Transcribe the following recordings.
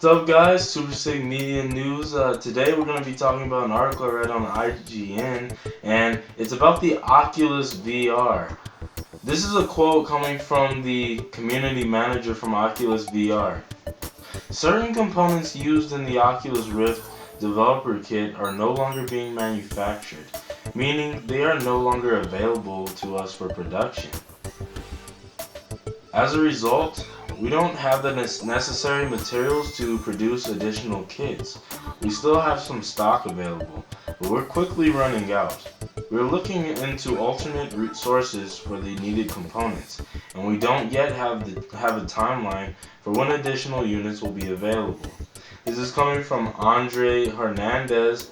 What's up, guys? Super Sick Media News. Today we're going to be talking about an article I read on IGN, and it's about the Oculus VR. This is a quote coming from the community manager from Oculus VR. Certain components used in the Oculus Rift developer kit are no longer being manufactured, meaning they are no longer available to us for production. As a result, we don't have the necessary materials to produce additional kits. We still have some stock available, but we're quickly running out. We're looking into alternate sources for the needed components, and we don't yet have a timeline for when additional units will be available. This is coming from Andre Hernandez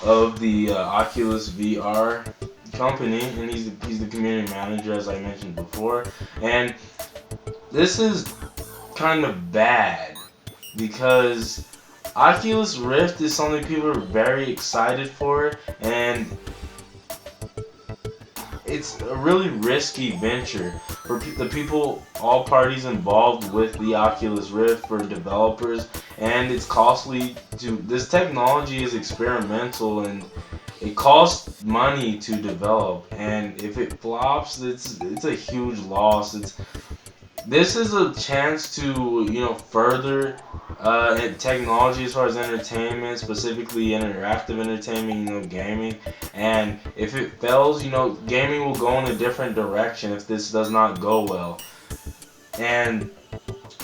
of the Oculus VR company, and he's the community manager, as I mentioned before. And this is kind of bad because Oculus Rift is something people are very excited for, and it's a really risky venture for the people, all parties involved with the Oculus Rift, for developers, and it's costly to. This technology is experimental and it costs money to develop, and if it flops, it's a huge loss. This is a chance to, further technology as far as entertainment, specifically interactive entertainment, gaming. And if it fails, gaming will go in a different direction if this does not go well. And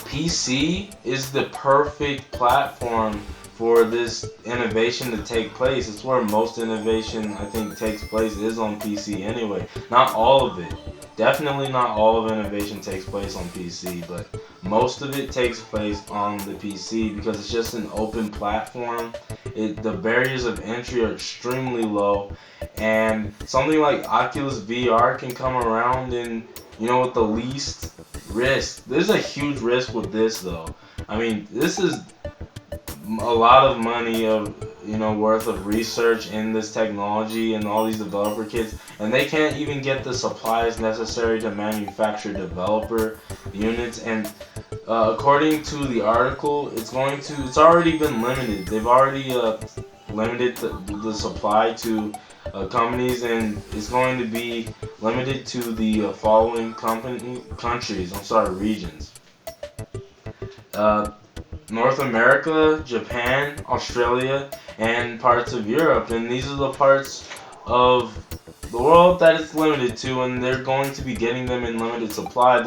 PC is the perfect platform for this innovation to take place. It's where most innovation, I think, takes place, is on PC anyway. Not all of it. Definitely not all of innovation takes place on PC, but most of it takes place on the PC because it's just an open platform. The barriers of entry are extremely low, and something like Oculus VR can come around and, with the least risk. There's a huge risk with this, though. I mean, this is a lot of money of worth of research in this technology and all these developer kits, and they can't even get the supplies necessary to manufacture developer units. And according to the article, it's already been limited. They've already limited the supply to companies, and it's going to be limited to the following regions. North America, Japan, Australia, and parts of Europe. And these are the parts of the world that it's limited to, and they're going to be getting them in limited supply. I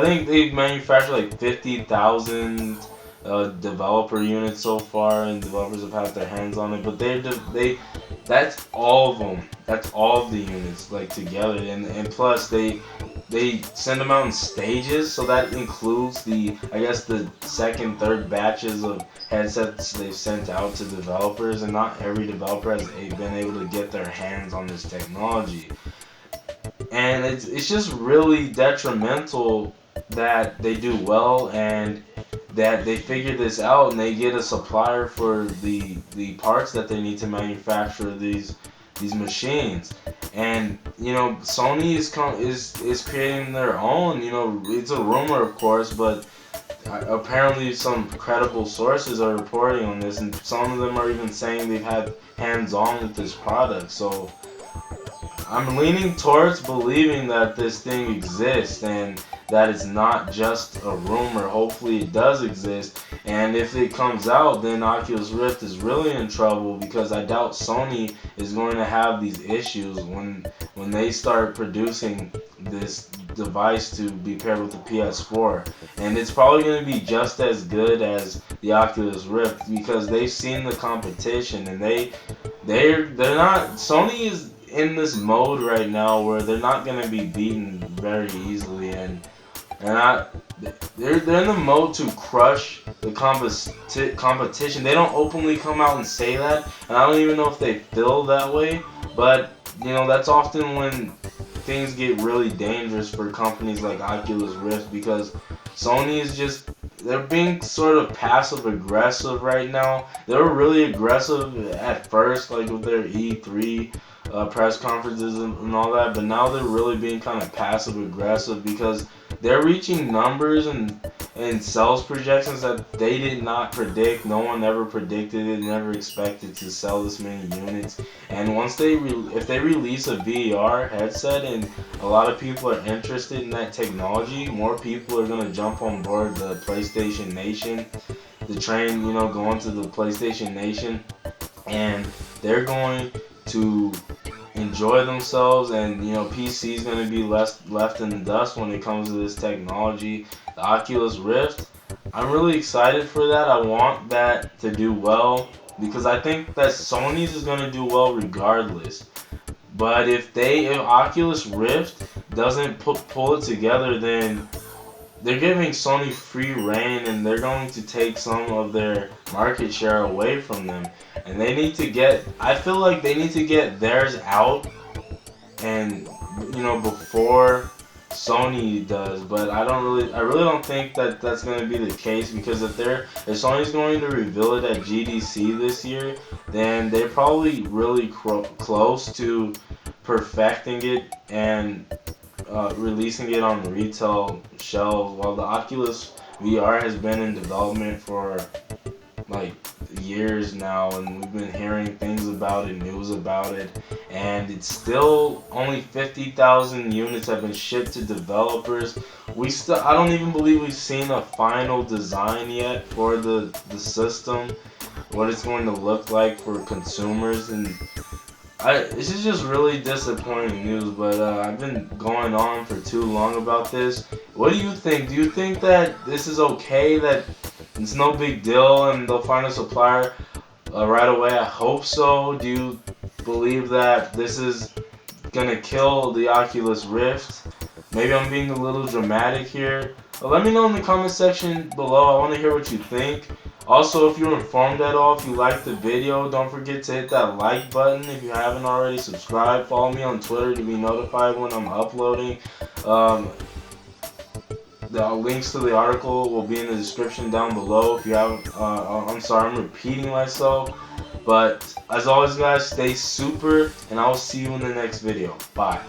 think they've manufactured like 50,000 developer units so far, and developers have had their hands on it. But that's all of them. That's all of the units, like, together, and plus they send them out in stages, so that includes the second, third batches of headsets they've sent out to developers, and not every developer has been able to get their hands on this technology. And it's just really detrimental that they do well and that they figure this out and they get a supplier for the parts that they need to manufacture these machines. And Sony is creating their own. It's a rumor, of course, but apparently some credible sources are reporting on this, and some of them are even saying they've had hands-on with this product. So I'm leaning towards believing that this thing exists and that it's not just a rumor. Hopefully it does exist, and if it comes out, then Oculus Rift is really in trouble, because I doubt Sony is going to have these issues when they start producing this device to be paired with the PS4. And it's probably going to be just as good as the Oculus Rift, because they've seen the competition, and they're not. Sony is in this mode right now where they're not going to be beaten very easily, and they're in the mode to crush the competition. They don't openly come out and say that, and I don't even know if they feel that way, but that's often when things get really dangerous for companies like Oculus Rift, because Sony is they're being sort of passive aggressive right now. They were really aggressive at first, like with their E3 press conferences and all that, but now they're really being kind of passive aggressive because they're reaching numbers and sales projections that they did not predict. No one ever predicted it, never expected to sell this many units. And once if they release a VR headset and a lot of people are interested in that technology, more people are gonna jump on board the PlayStation Nation, the train, going to the PlayStation Nation, and they're going to enjoy themselves, and PC is going to be left in the dust when it comes to this technology. The Oculus Rift, I'm really excited for that. I want that to do well because I think that Sony's is going to do well regardless. But if Oculus Rift doesn't pull it together, then they're giving Sony free reign, and they're going to take some of their market share away from them. And I feel like they need to get theirs out, and before Sony does. But I really don't think that that's going to be the case, because if Sony's going to reveal it at GDC this year, then they're probably really close to perfecting it and releasing it on retail shelves, while the Oculus VR has been in development for like years now, and we've been hearing things about it, news about it, and it's still only 50,000 units have been shipped to developers. I don't even believe we've seen a final design yet for the system, what it's going to look like for consumers, and this is just really disappointing news. But I've been going on for too long about this. What do you think? Do you think that this is okay, that it's no big deal and they'll find a supplier right away? I hope so. Do you believe that this is gonna kill the Oculus Rift? Maybe I'm being a little dramatic here. Let me know in the comment section below. I want to hear what you think. Also, if you're informed at all, if you liked the video, don't forget to hit that like button. If you haven't already, subscribe. Follow me on Twitter to be notified when I'm uploading. The links to the article will be in the description down below. If you haven't, I'm sorry, I'm repeating myself. But as always, guys, stay super, and I will see you in the next video. Bye.